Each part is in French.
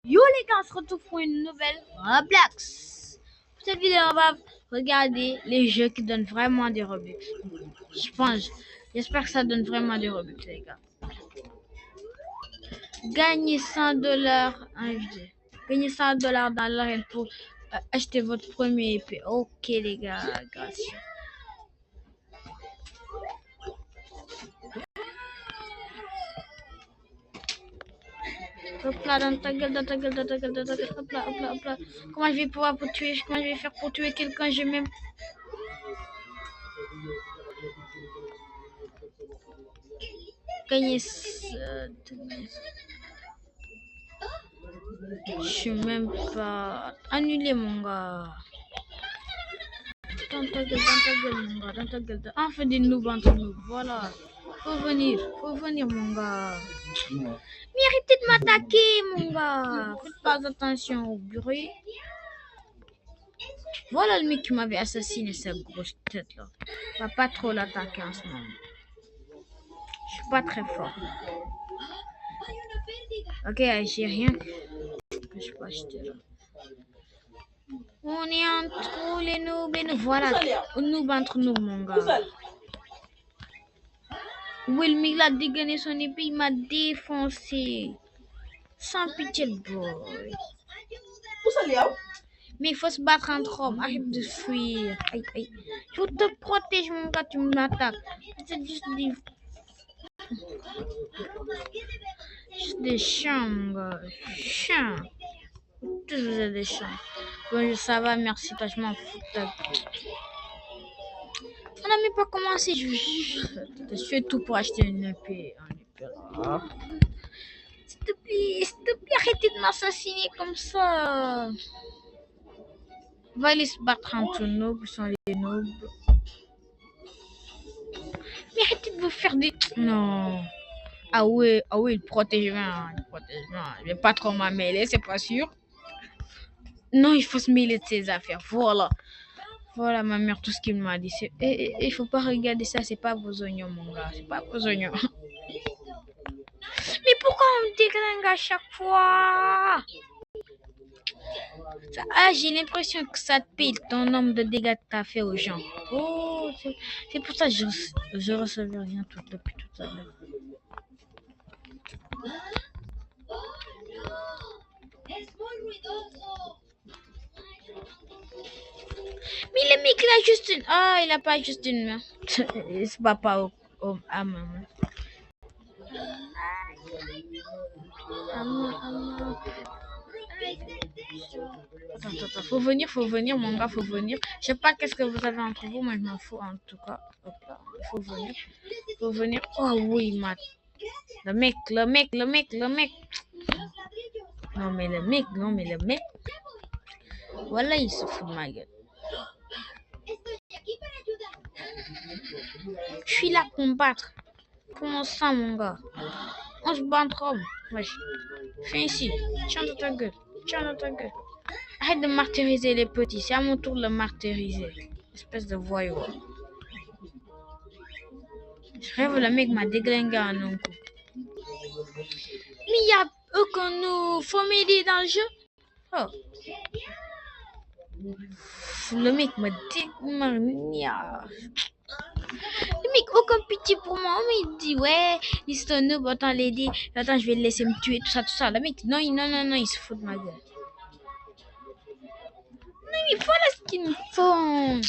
Yo les gars, on se retrouve pour une nouvelle Roblox. Pour cette vidéo, on va regarder les jeux qui donnent vraiment des Robux. J'espère que ça donne vraiment des Robux les gars. Gagnez $100 invité. Gagnez $100 dans l'arène pour acheter votre premier épée. Ok les gars, grâce. Hop là, dans ta gueule, dans ta gueule, dans ta gueule, dans ta gueule. Hop là, hop là, hop là. Comment je vais pouvoir pour tuer? Comment je vais faire pour tuer quelqu'un? J'ai même... gagné. Je suis même pas annulé mon gars. Dans ta gueule mon gars, dans ta gueule. On fait des noobs entre nous, voilà. Faut venir mon gars. Mais arrêtez de m'attaquer mon gars. Faites pas attention au bruit. Voilà le mec qui m'avait assassiné sa grosse tête là. Va pas trop l'attaquer en ce moment. Je suis pas très fort. Ok, j'ai rien que je peux acheter là. On est entre les noobs. Voilà, noob entre nous mon gars. Oui, le mec l'a dégainé son épée, il m'a défoncé. Sans pitié le boy. Mais il faut se battre entre hommes, arrête de fuir. Aïe, aïe. Je te protège mon gars, tu m'attaques. C'est juste des chiens mon gars. Chiens. Tous vous êtes des chiens. Bon, ça va, merci, toi, je m'en fous. On n'a même pas commencé. Je fais tout pour acheter une épée. S'il te plaît, arrêtez de m'assassiner comme ça. On va aller se battre entre noobs, sont les noobs. Mais arrêtez de vous faire des... Non. Ah ouais, il protège bien. Je vais pas trop m'en mêler, c'est pas sûr. Non, il faut se mêler de ses affaires. Voilà ma mère, tout ce qu'il m'a dit. Il faut pas regarder ça, c'est pas vos oignons, mon gars. C'est pas vos oignons. Mais pourquoi on me déglingue à chaque fois? J'ai l'impression que ça te paye ton nombre de dégâts que t'as fait aux gens. Oh, c'est pour ça que je recevais rien depuis tout à l'heure. Mais le mec il a juste une... Ah, il a pas juste une main. Il se bat pas à ma main. Attends, faut venir, mon gars, faut venir. Je sais pas qu'est-ce que vous avez entre vous, mais je m'en fous en tout cas. Hop là, faut venir. Oh oui, Matt. Le mec. Non mais le mec. Voilà, il se fout de ma gueule. Je suis là pour combattre. Comment ça, mon gars? On se bat entre hommes. Wesh. Viens ici. Tiens dans ta gueule. Arrête de martyriser les petits. C'est à mon tour de le martyriser. Espèce de voyou. Je rêve le mec m'a déglingué en un coup. Mais il y a aucun nous. Faut m'aider dans le jeu. Oh. Le mec m'a déglingué. Le mec, aucun pitié pour moi. Mais il dit, ouais, il se noob, autant l'aider. Attends, je vais le laisser me tuer, tout ça. Le mec, non, il se fout de ma gueule. Non, mais voilà ce qu'ils me font.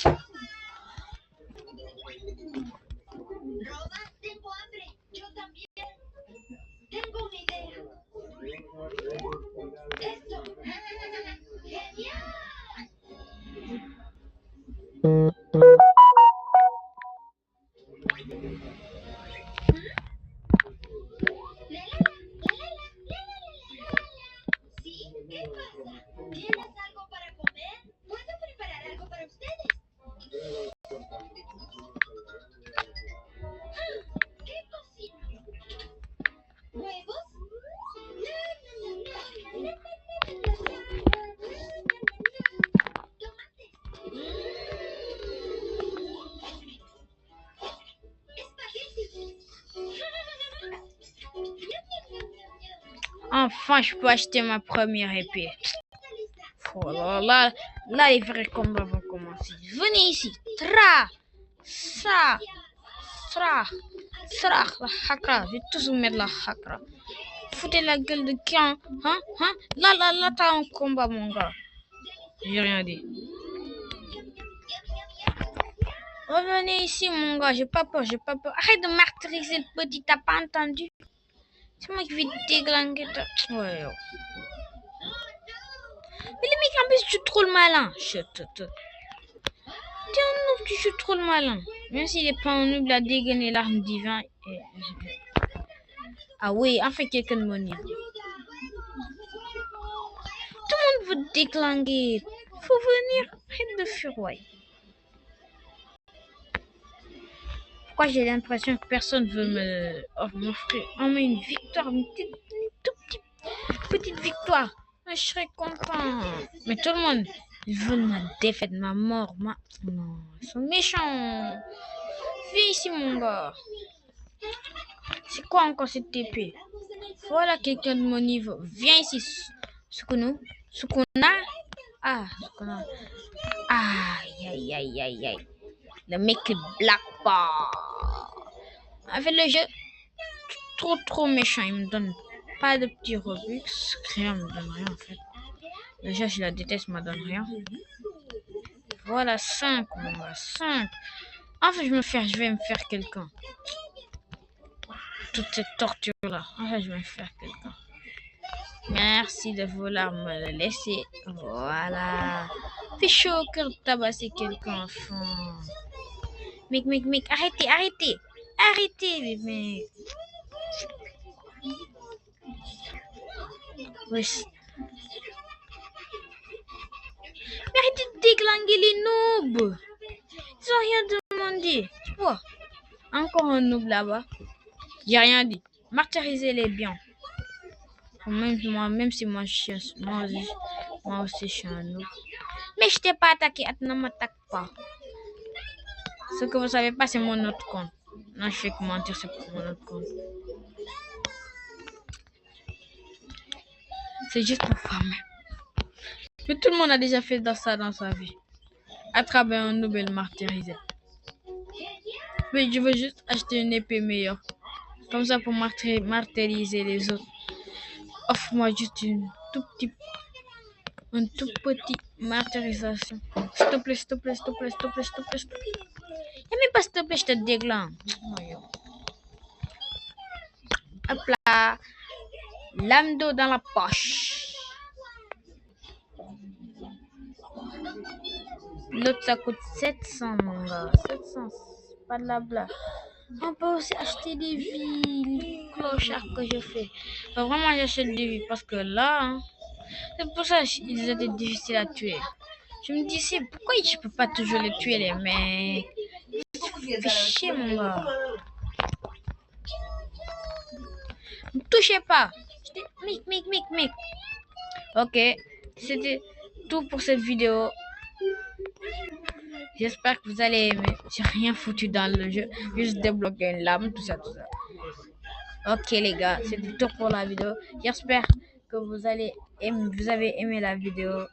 Enfin, je peux acheter ma première épée. Oh là, les vrais combats vont commencer. Venez ici. Tra, ça, tra, tra, la hakra. Je vais tous vous mettre la hakra. Foutez la gueule de qui, hein? Là, t'as un combat, mon gars. J'ai rien dit. Revenez ici, mon gars. J'ai pas peur. Arrête de martyriser le petit. T'as pas entendu? C'est moi qui vais déglinguer. Ouais. Mais les mecs, en plus, tu es trop le malin. T'es un noob, tu joues trop le malin. Même s'il est pas un noob, il a dégainé l'arme divine. Ah oui, enfin quelqu'un de mon niveau. Tout le monde veut déglinguer. Faut venir. Arrête de furoyer. Pourquoi j'ai l'impression que personne veut m'offrir une victoire, une toute petite victoire. Je serais content. Mais tout le monde, ils veulent ma défaite, ma mort, Non, ils sont méchants. Viens ici, mon gars. C'est quoi encore cette épée? Voilà quelqu'un de mon niveau. Viens ici, Sukuna. Sukuna. Aïe. Le mec est black ball. En fait, le jeu, trop méchant. Il me donne pas de petits Robux. Rien me donne rien, en fait. Le jeu, je la déteste, me donne rien. Voilà, 5, mon gars, 5. Enfin, je vais me faire quelqu'un. Toute cette torture-là. Enfin, je vais me faire quelqu'un. Merci de vouloir me le laisser. Voilà. Fais chaud au cœur de tabasser quelqu'un, enfant. Mec, arrêtez. Arrêtez, les mecs. Wesh. Mais arrêtez de déglinguer les noobs. Ils ont rien demandé. Oh, encore un noob là-bas. J'ai rien dit. Martyrisez-les bien. Même si moi aussi je suis un noob. Mais je t'ai pas attaqué. Ne m'attaque pas. Ce que vous savez pas, c'est mon autre compte. Non, je fais que mentir, c'est pour mon autre compte. C'est juste pour farmer. Mais tout le monde a déjà fait ça dans sa vie. Attraper un noob et le martyriser. Mais je veux juste acheter une épée meilleure. Comme ça pour martyriser les autres. Offre-moi juste une tout petit martyrisation. S'il te plaît. Et même pas s'il te plaît, je te déglingue. Hop là. Lame d'eau dans la poche. L'autre ça coûte 700, mon gars. 700, c'est pas de la blague. On peut aussi acheter des vies, les clochards que je fais. Enfin, vraiment, j'achète des vies parce que là, c'est pour ça qu'ils étaient difficiles à tuer. Je me disais, pourquoi je peux pas toujours les tuer, les mecs? Fais chier, mon gars. Ne touchez pas. Mec. Ok, c'était tout pour cette vidéo. J'espère que vous allez aimer. J'ai rien foutu dans le jeu. Juste débloquer une lame, tout ça. Ok les gars, c'était tout pour la vidéo. J'espère que vous avez aimé la vidéo.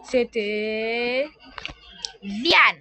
C'était Vian.